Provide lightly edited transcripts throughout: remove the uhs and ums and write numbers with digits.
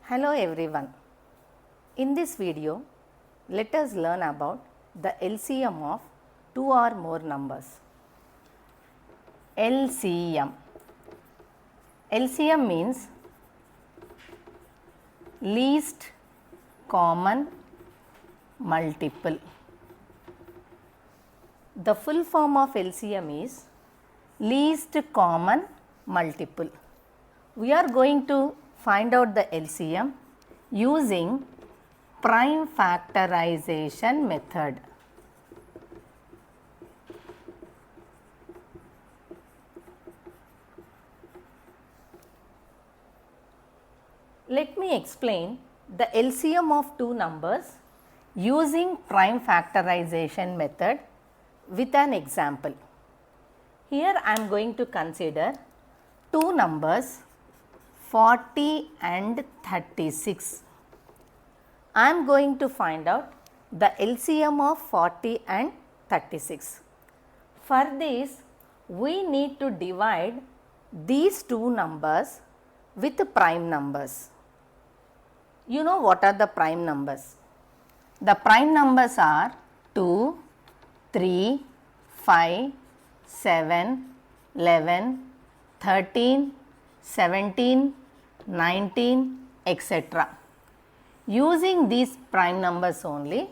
Hello everyone. In this video, let us learn about the LCM of two or more numbers. LCM. LCM means least common multiple. The full form of LCM is least common multiple. We are going to find out the LCM using Prime Factorisation method. Let me explain the LCM of two numbers using Prime Factorisation method with an example. Here I am going to consider two numbers 40 and 36. I am going to find out the LCM of 40 and 36. For this, we need to divide these two numbers with prime numbers. You know what are the prime numbers? The prime numbers are 2, 3, 5, 7, 11, 13, 17, 19, etc. Using these prime numbers only,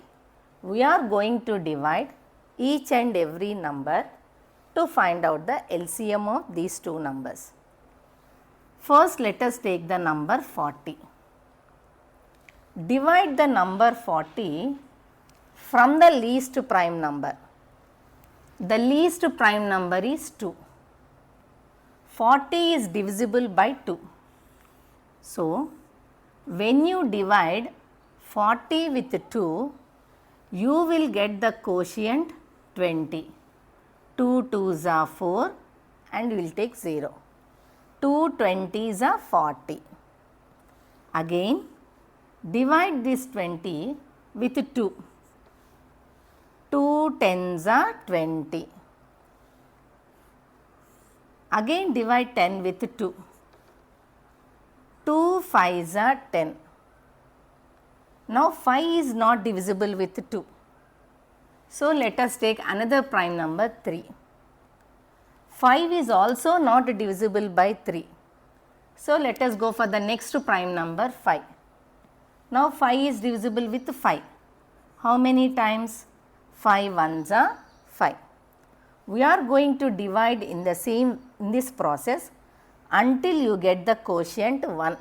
we are going to divide each and every number to find out the LCM of these two numbers. First, let us take the number 40. Divide the number 40 from the least prime number. The least prime number is 2. 40 is divisible by 2. So, when you divide 40 with 2, you will get the quotient 20. 2 2s are 4 and you will take 0. 2 20s are 40. Again, divide this 20 with 2. 2 10s are 20. Again divide 10 with 2. 2 5s are 10. Now 5 is not divisible with 2. So let us take another prime number 3. 5 is also not divisible by 3. So let us go for the next prime number 5. Now 5 is divisible with 5. How many times? 5 ones are 5. We are going to divide in this process until you get the quotient 1.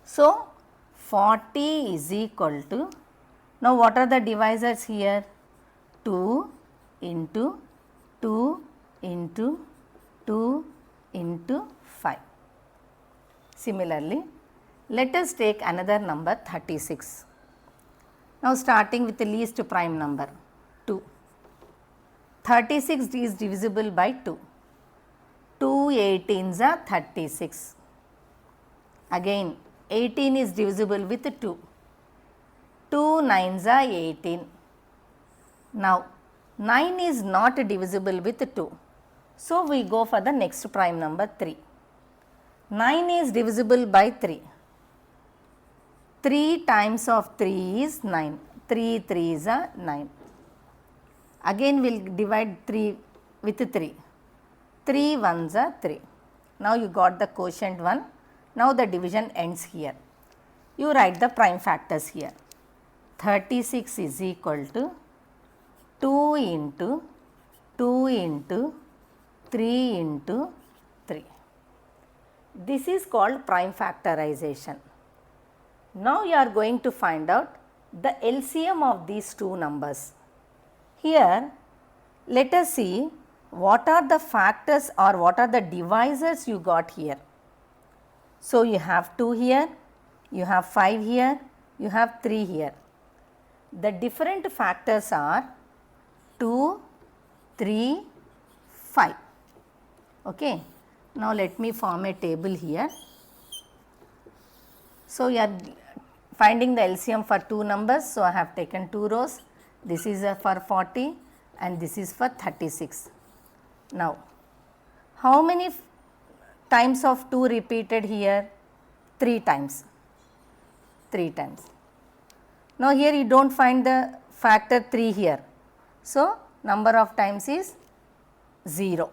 So 40 is equal to, now what are the divisors here? 2 into 2 into 2 into 5. Similarly, let us take another number 36. Now starting with the least prime number 2. 36 is divisible by 2. 2 18s are 36. Again 18 is divisible with 2. 2 9s are 18. Now 9 is not divisible with 2. So we go for the next prime number 3. 9 is divisible by 3. 3 times of 3 is 9. 3 3s are 9. Again we will divide 3 with 3. 3 1s are 3. Now you got the quotient 1. Now the division ends here. You write the prime factors here. 36 is equal to 2 into 2 into 3 into 3. This is called prime factorization. Now you are going to find out the LCM of these two numbers. Here, let us see what are the factors or what are the divisors you got here. So, you have 2 here, you have 5 here, you have 3 here. The different factors are 2, 3, 5. Okay. Now, let me form a table here. So, you are finding the LCM for two numbers. So, I have taken 2 rows. This is for 40 and this is for 36. Now, how many times of 2 repeated here? 3 times. 3 times. Now, here you do not find the factor 3 here. So, number of times is 0,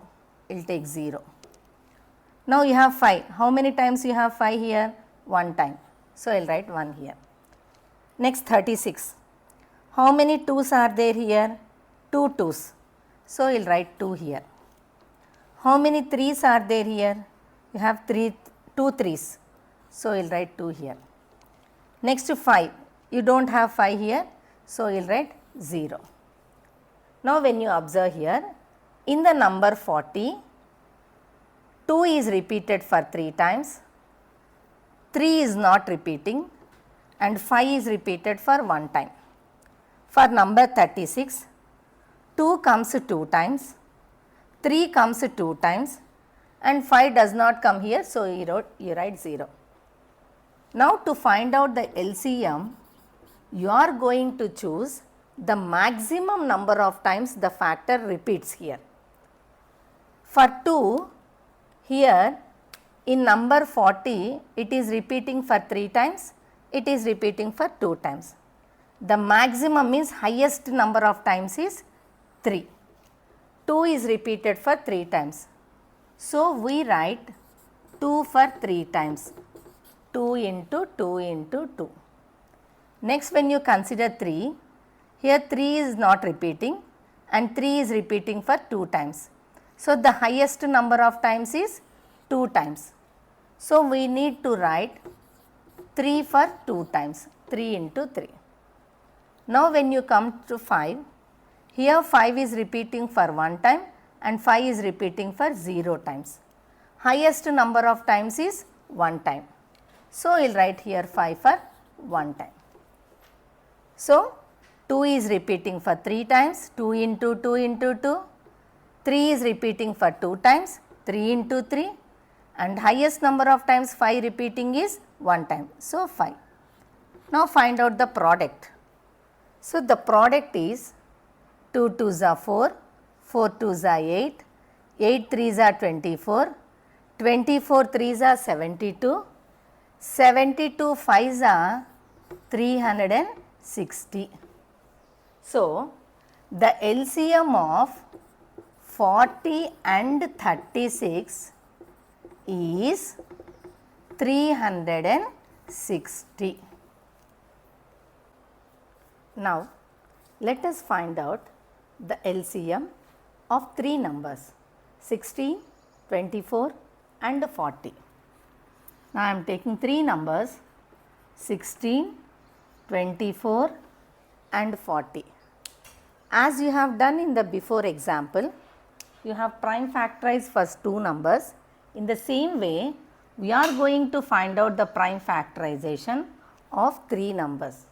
we will take 0. Now, you have 5. How many times you have 5 here? 1 time. So, I will write 1 here. Next 36. How many 2's are there here? 2 2's. So, I will write 2 here. How many 3's are there here? You have 2 3's. So, I will write 2 here. Next to 5. You do not have 5 here. So, I will write 0. Now, when you observe here, in the number 40, 2 is repeated for 3 times, 3 is not repeating and 5 is repeated for 1 time. For number 36, 2 comes 2 times, 3 comes 2 times and 5 does not come here. So, you write 0. Now, to find out the LCM, you are going to choose the maximum number of times the factor repeats here. For 2, here in number 40, it is repeating for 3 times, it is repeating for 2 times. The maximum means highest number of times is 3. 2 is repeated for 3 times. So, we write 2 for 3 times, 2 into 2 into 2. Next, when you consider 3, here 3 is not repeating and 3 is repeating for 2 times. So, the highest number of times is 2 times. So, we need to write 3 for 2 times, 3 into 3. Now, when you come to 5, here 5 is repeating for 1 time and 5 is repeating for 0 times. Highest number of times is 1 time. So, we will write here 5 for 1 time. So, 2 is repeating for 3 times, 2 into 2 into 2, 3 is repeating for 2 times, 3 into 3 and highest number of times 5 repeating is 1 time. So, 5. Now, find out the product. So, the product is 2 2's are 4, 4 2's are 8, 8 3's are 24, 24 3's are 72, 72 5's are 360. So, the LCM of 40 and 36 is 360. Now, let us find out the LCM of 3 numbers 16, 24 and 40. Now, I am taking 3 numbers 16, 24 and 40. As you have done in the before example, you have prime factorized first 2 numbers. In the same way, we are going to find out the prime factorization of 3 numbers.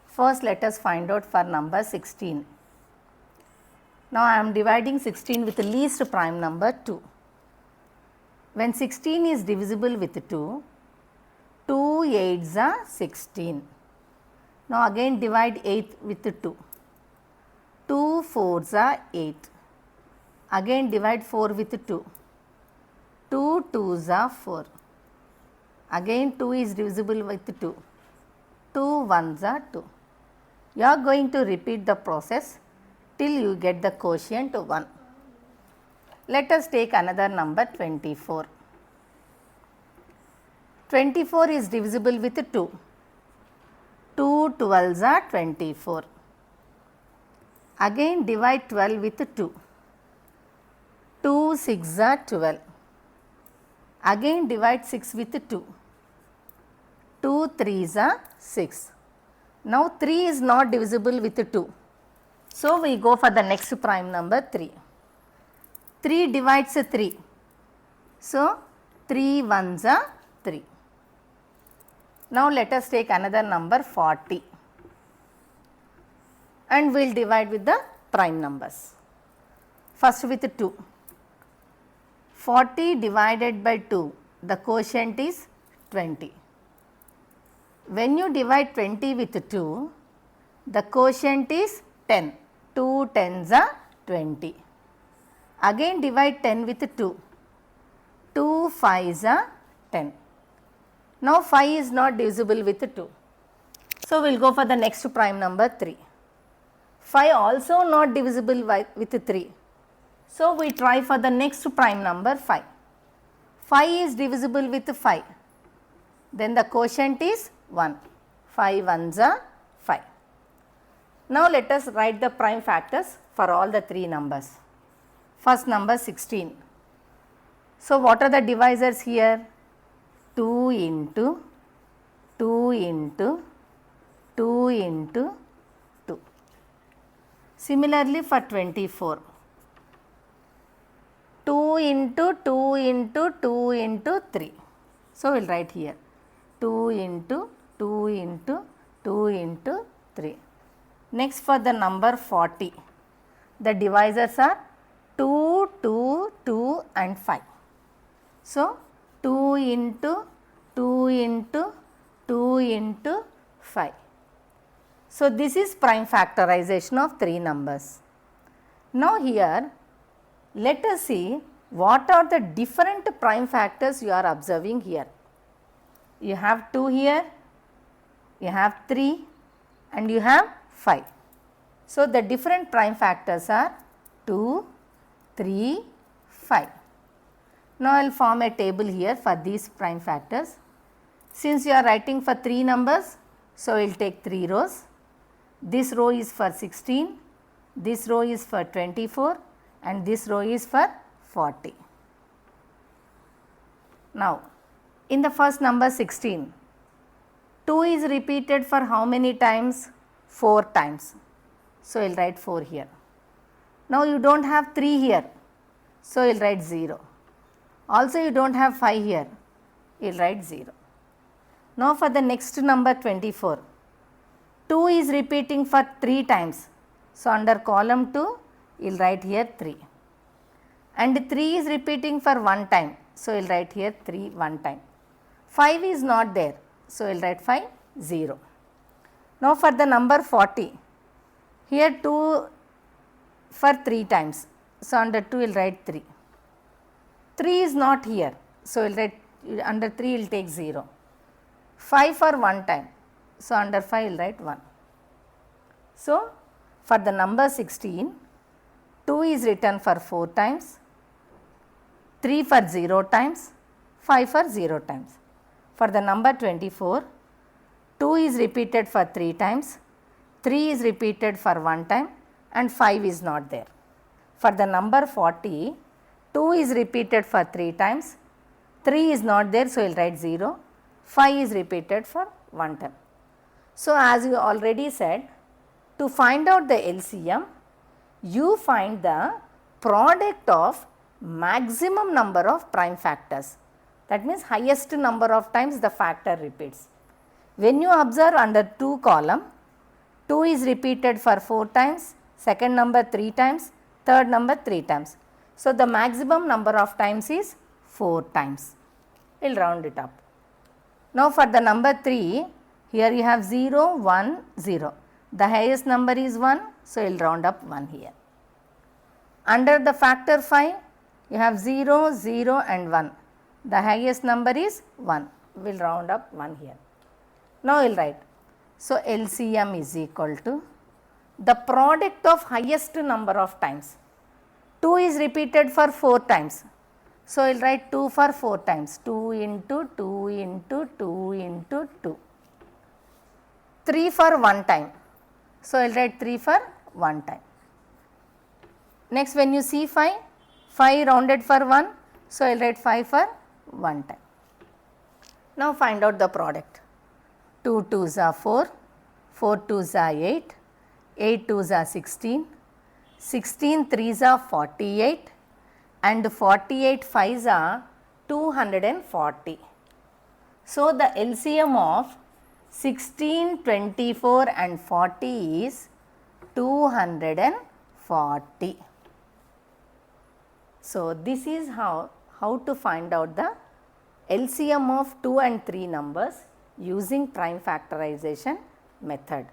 First, let us find out for number 16. Now, I am dividing 16 with the least prime number 2. When 16 is divisible with 2, 2 8's are 16. Now, again divide 8 with 2. 2 4's are 8. Again divide 4 with 2. 2 2's are 4. Again 2 is divisible with 2. 2 1's are 2. You are going to repeat the process till you get the quotient 1. Let us take another number 24. 24 is divisible with 2. 2 12's are 24. Again divide 12 with 2. 2 6's are 12. Again divide 6 with 2. 2 3's are 6. Now 3 is not divisible with 2. So, we go for the next prime number 3. 3 divides 3. So, 3 1's are 3. Now, let us take another number 40 and we will divide with the prime numbers. First with 2. 40 divided by 2, the quotient is 20. When you divide 20 with 2, the quotient is 10. 2 10's are 20. Again divide 10 with 2. 2 5's are 10. Now 5 is not divisible with 2. So we will go for the next prime number 3. 5 also not divisible with 3. So we try for the next prime number 5. 5 is divisible with 5. Then the quotient is 1. 5 ones are 5. Now let us write the prime factors for all the 3 numbers. First number 16. So what are the divisors here? 2 into 2 into 2 into 2. Similarly for 24. 2 into 2 into 2 into 3. So we will write here 2 into 2 into 2 into 3. Next for the number 40. The divisors are 2, 2, 2 and 5. So 2 into 2 into 2 into 5. So this is prime factorization of 3 numbers. Now here let us see what are the different prime factors you are observing here. You have 2 here, you have 3 and you have 5. So the different prime factors are 2, 3, 5. Now I will form a table here for these prime factors. Since you are writing for 3 numbers, so we will take 3 rows. This row is for 16, this row is for 24 and this row is for 40. Now in the first number 16, 2 is repeated for how many times? 4 times. So I will write 4 here. Now you do not have 3 here, so you will write 0. Also you do not have 5 here, you will write 0. Now for the next number 24, 2 is repeating for 3 times. So under column 2, you will write here 3. And 3 is repeating for 1 time. So you will write here 3 1 time. 5 is not there. So you will write 5 0. Now for the number 40, here 2 for 3 times. So under 2 you will write 3. 3 is not here. So you will write under 3 you will take 0. 5 for 1 time. So under 5 you will write 1. So for the number 16, 2 is written for 4 times, 3 for 0 times, 5 for 0 times. For the number 24, 2 is repeated for 3 times, 3 is repeated for 1 time and 5 is not there. For the number 40, 2 is repeated for 3 times, 3 is not there, so you will write 0, 5 is repeated for 1 time. So as you already said, to find out the LCM, you find the product of maximum number of prime factors. That means highest number of times the factor repeats. When you observe under 2 column, 2 is repeated for 4 times, second number 3 times, third number 3 times. So the maximum number of times is 4 times. We will round it up. Now for the number 3, here you have 0, 1, 0. The highest number is 1, so you will round up 1 here. Under the factor 5, you have 0, 0 and 1. The highest number is 1. We will round up 1 here. Now we will write. So LCM is equal to the product of highest number of times. 2 is repeated for 4 times. So we will write 2 for 4 times. 2 into 2 into 2 into 2. 3 for 1 time. So I will write 3 for 1 time. Next when you see 5, 5 rounded for 1. So I will write 5 for 1 time. Now find out the product. 2 2s are 4, 4 2s are 8, 8 2s are 16, 16 3s are 48 and 48 5s are 240. So the LCM of 16, 24 and 40 is 240. So this is how to find out the LCM of 2 and 3 numbers using prime factorization method.